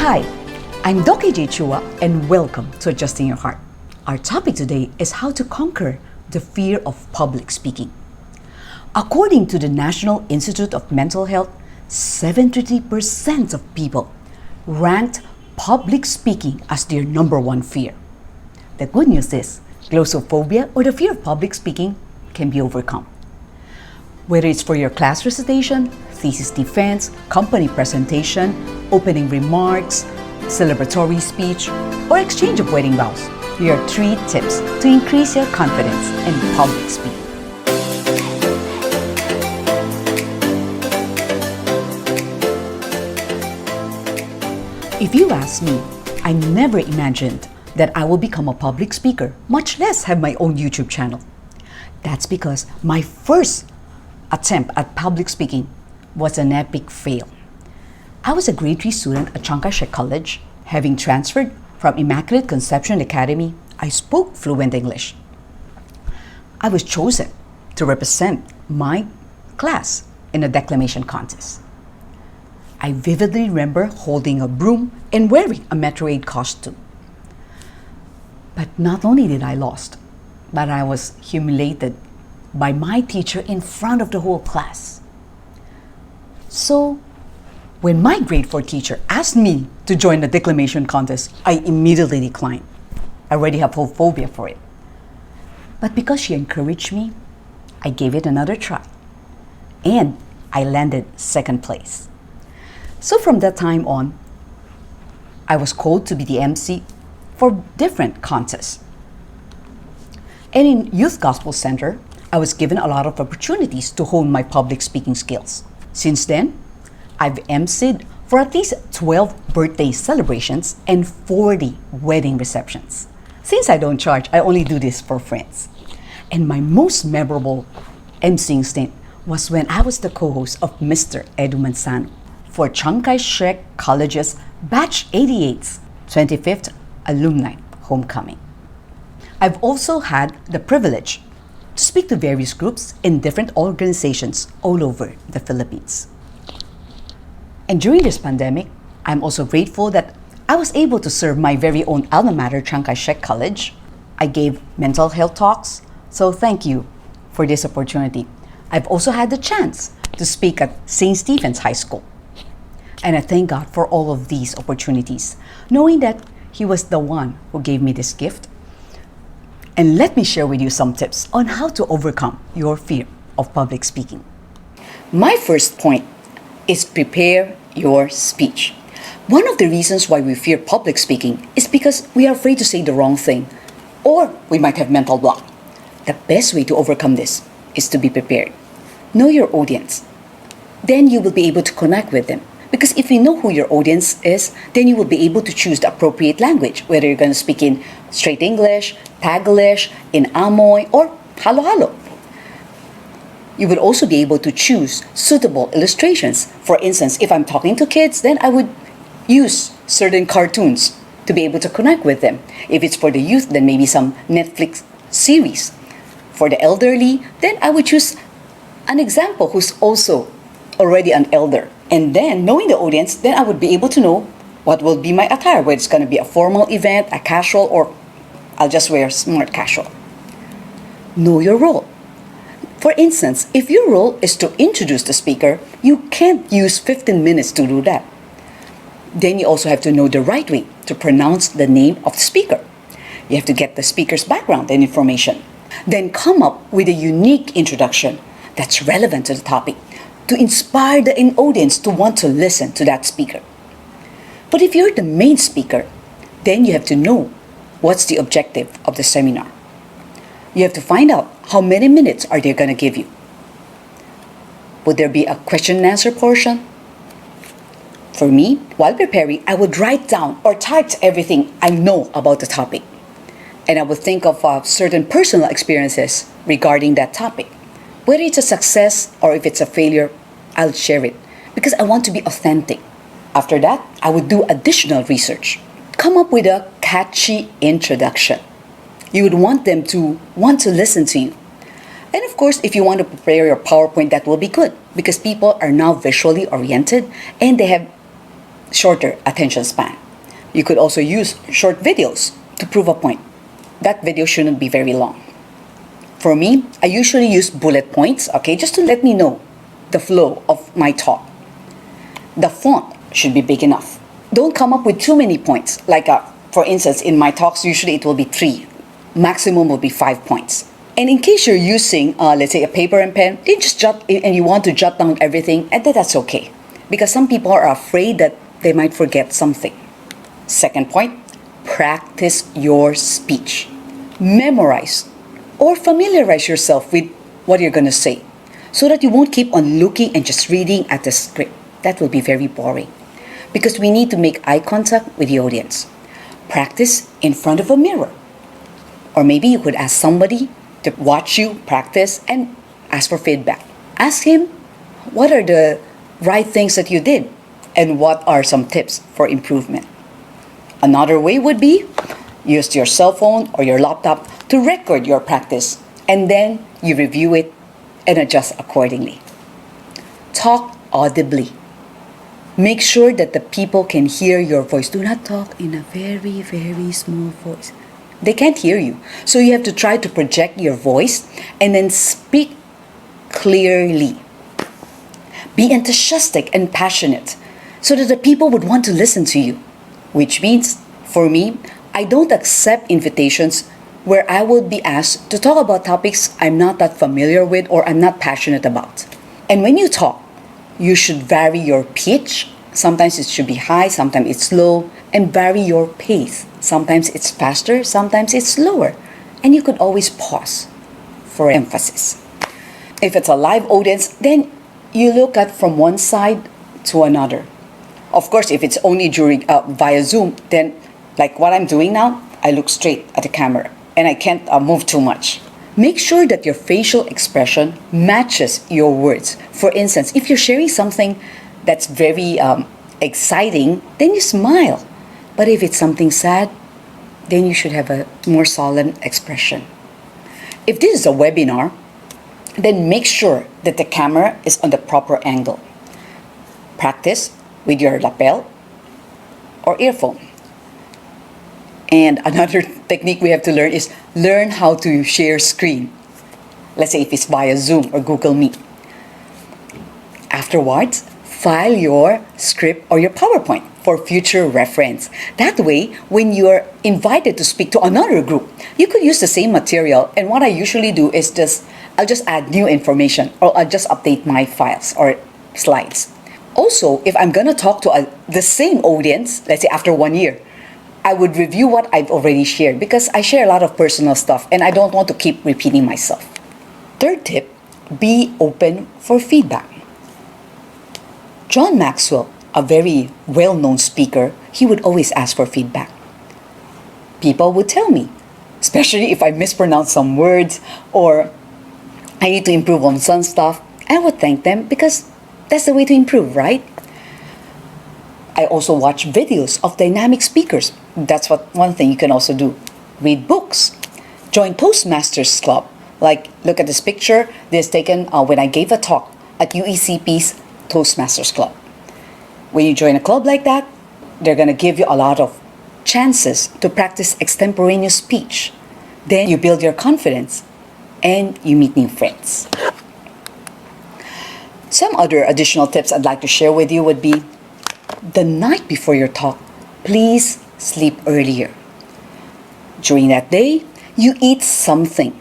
Hi, I'm Doc AJ Chua and welcome to Adjusting Your Heart. Our topic today is how to conquer the fear of public speaking. According to the National Institute of Mental Health, 73% of people ranked public speaking as their number one fear. The good news is, glossophobia or the fear of public speaking can be overcome. Whether it's for your class recitation, thesis defense, company presentation, opening remarks, celebratory speech, or exchange of wedding vows, here are 3 tips to increase your confidence in public speaking. If you ask me, I never imagined that I will become a public speaker, much less have my own YouTube channel. That's because my first attempt at public speaking was an epic fail. I was a grade 3 student at Chiang Kai-shek College. Having transferred from Immaculate Conception Academy, I spoke fluent English. I was chosen to represent my class in a declamation contest. I vividly remember holding a broom and wearing a Metro 8 costume. But not only did I lost, but I was humiliated by my teacher in front of the whole class. So, when my grade 4 teacher asked me to join the declamation contest, I immediately declined. I already have whole phobia for it. But because she encouraged me, I gave it another try. And I landed 2nd place. So from that time on, I was called to be the MC for different contests. And in Youth Gospel Center, I was given a lot of opportunities to hone my public speaking skills. Since then, I've emceed for at least 12 birthday celebrations and 40 wedding receptions. Since I don't charge, I only do this for friends. And my most memorable emceeing stint was when I was the co-host of Mr. Edu Manzano for Chiang Kai-shek College's Batch 88's 25th Alumni Homecoming. I've also had the privilege to speak to various groups in different organizations all over the Philippines. And during this pandemic, I'm also grateful that I was able to serve my very own alma mater, Chiang Kai-shek College. I gave mental health talks, so thank you for this opportunity. I've also had the chance to speak at St. Stephen's High School. And I thank God for all of these opportunities, knowing that He was the one who gave me this gift. And let me share with you some tips on how to overcome your fear of public speaking. My first point is prepare your speech. One of the reasons why we fear public speaking is because we are afraid to say the wrong thing, or we might have mental block. The best way to overcome this is to be prepared. Know your audience. Then you will be able to connect with them. Because if you know who your audience is, then you will be able to choose the appropriate language, whether you're going to speak in straight English, Taglish, in Amoy, or Halo-Halo. You will also be able to choose suitable illustrations. For instance, if I'm talking to kids, then I would use certain cartoons to be able to connect with them. If it's for the youth, then maybe some Netflix series. For the elderly, then I would choose an example who's also already an elder. And then, knowing the audience, then I would be able to know what will be my attire, whether it's going to be a formal event, a casual, or I'll just wear smart casual. Know your role. For instance, if your role is to introduce the speaker, you can't use 15 minutes to do that. Then you also have to know the right way to pronounce the name of the speaker. You have to get the speaker's background and information. Then come up with a unique introduction that's relevant to the topic to inspire the audience to want to listen to that speaker. But if you're the main speaker, then you have to know what's the objective of the seminar. You have to find out how many minutes are they going to give you. Would there be a question and answer portion? For me, while preparing, I would write down or type everything I know about the topic. And I would think of certain personal experiences regarding that topic. Whether it's a success or if it's a failure, I'll share it because I want to be authentic. After that, I would do additional research. Come up with a catchy introduction. You would want them to want to listen to you. And of course, if you want to prepare your PowerPoint, that will be good because people are now visually oriented and they have shorter attention span. You could also use short videos to prove a point. That video shouldn't be very long. For me, I usually use bullet points, okay, just to let me know the flow of my talk. The font should be big enough. Don't come up with too many points. Like, for instance, in my talks, usually it will be 3. Maximum will be 5 points. And in case you're using, let's say, a paper and pen, then just jot, and you want to jot down everything, and that's okay. Because some people are afraid that they might forget something. Second point, practice your speech. Memorize or familiarize yourself with what you're going to say so that you won't keep on looking and just reading at the script. That will be very boring because we need to make eye contact with the audience. Practice in front of a mirror. Or maybe you could ask somebody to watch you practice and ask for feedback. Ask him, what are the right things that you did and what are some tips for improvement? Another way would be use your cell phone or your laptop to record your practice and then you review it and adjust accordingly. Talk audibly. Make sure that the people can hear your voice. Do not talk in a very, very small voice. They can't hear you. So you have to try to project your voice and then speak clearly. Be enthusiastic and passionate so that the people would want to listen to you. Which means, for me, I don't accept invitations where I will be asked to talk about topics I'm not that familiar with or I'm not passionate about. And when you talk, you should vary your pitch. Sometimes it should be high, sometimes it's low, and vary your pace. Sometimes it's faster, sometimes it's slower. And you could always pause for emphasis. If it's a live audience, then you look at from one side to another. Of course, if it's only during via Zoom, then like what I'm doing now, I look straight at the camera and I can't move too much. Make sure that your facial expression matches your words. For instance, if you're sharing something that's very exciting, then you smile. But if it's something sad, then you should have a more solemn expression. If this is a webinar, then make sure that the camera is on the proper angle. Practice with your lapel or earphone. And another technique we have to learn is learn how to share screen. Let's say if it's via Zoom or Google Meet. Afterwards, file your script or your PowerPoint for future reference. That way, when you're invited to speak to another group, you could use the same material. And what I usually do is I'll just add new information or I'll just update my files or slides. Also, if I'm going to talk to the same audience, let's say after 1 year, I would review what I've already shared because I share a lot of personal stuff and I don't want to keep repeating myself. Third tip, be open for feedback. John Maxwell, a very well-known speaker, he would always ask for feedback. People would tell me, especially if I mispronounce some words or I need to improve on some stuff, I would thank them because that's the way to improve, right? I also watch videos of dynamic speakers. That's one thing you can also do. Read books. Join Toastmasters Club. Like, look at this picture. This is taken when I gave a talk at UECP's Toastmasters Club. When you join a club like that, they're going to give you a lot of chances to practice extemporaneous speech. Then you build your confidence and you meet new friends. Some other additional tips I'd like to share with you would be the night before your talk, please sleep earlier. During that day, you eat something,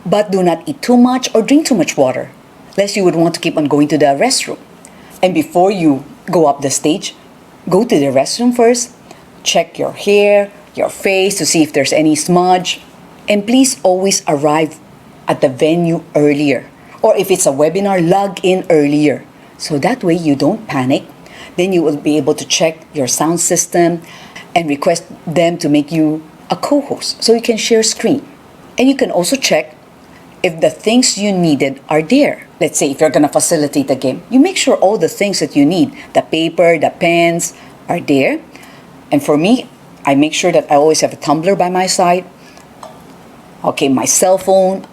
but do not eat too much or drink too much water, lest you would want to keep on going to the restroom. And before you go up the stage, go to the restroom first, check your hair, your face to see if there's any smudge, and please always arrive at the venue earlier. Or if it's a webinar, log in earlier. So that way you don't panic. Then you will be able to check your sound system and request them to make you a co-host so you can share screen. And you can also check if the things you needed are there. Let's say if you're going to facilitate a game, you make sure all the things that you need, the paper, the pens, are there. And for me, I make sure that I always have a tumbler by my side. Okay, my cell phone,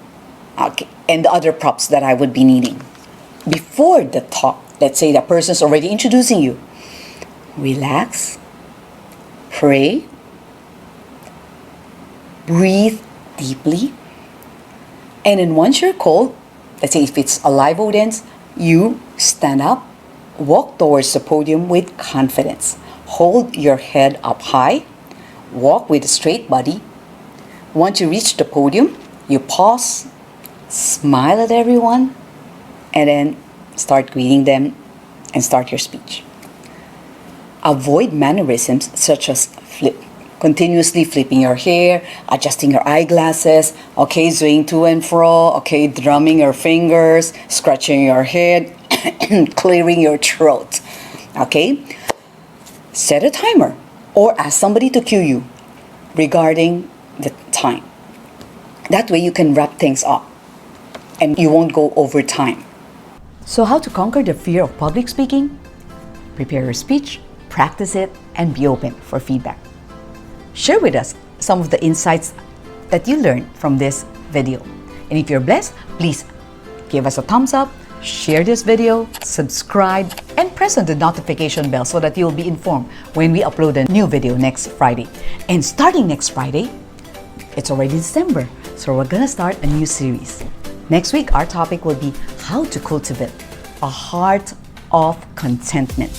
okay, and the other props that I would be needing. Before the talk, let's say the person's already introducing you, relax, pray, breathe deeply, and then once you're called, let's say if it's a live audience, you stand up, walk towards the podium with confidence. Hold your head up high, walk with a straight body. Once you reach the podium, you pause, smile at everyone, and then start greeting them and start your speech. Avoid mannerisms such as continuously flipping your hair, adjusting your eyeglasses, okay, swaying to and fro, okay, drumming your fingers, scratching your head, clearing your throat, okay? Set a timer or ask somebody to cue you regarding the time. That way you can wrap things up and you won't go over time. So how to conquer the fear of public speaking? Prepare your speech, practice it, and be open for feedback. Share with us some of the insights that you learned from this video. And if you're blessed, please give us a thumbs up, share this video, subscribe, and press on the notification bell so that you'll be informed when we upload a new video next Friday. And starting next Friday, it's already December, so we're gonna start a new series. Next week, our topic will be how to cultivate a heart of contentment.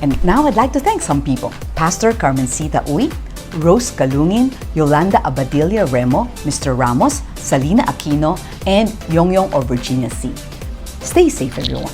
And now I'd like to thank some people: Pastor Carmencita Uy, Rose Kalungin, Yolanda Abadilla Remo, Mr. Ramos, Salina Aquino, and Yongyong of Virginia C. Stay safe, everyone.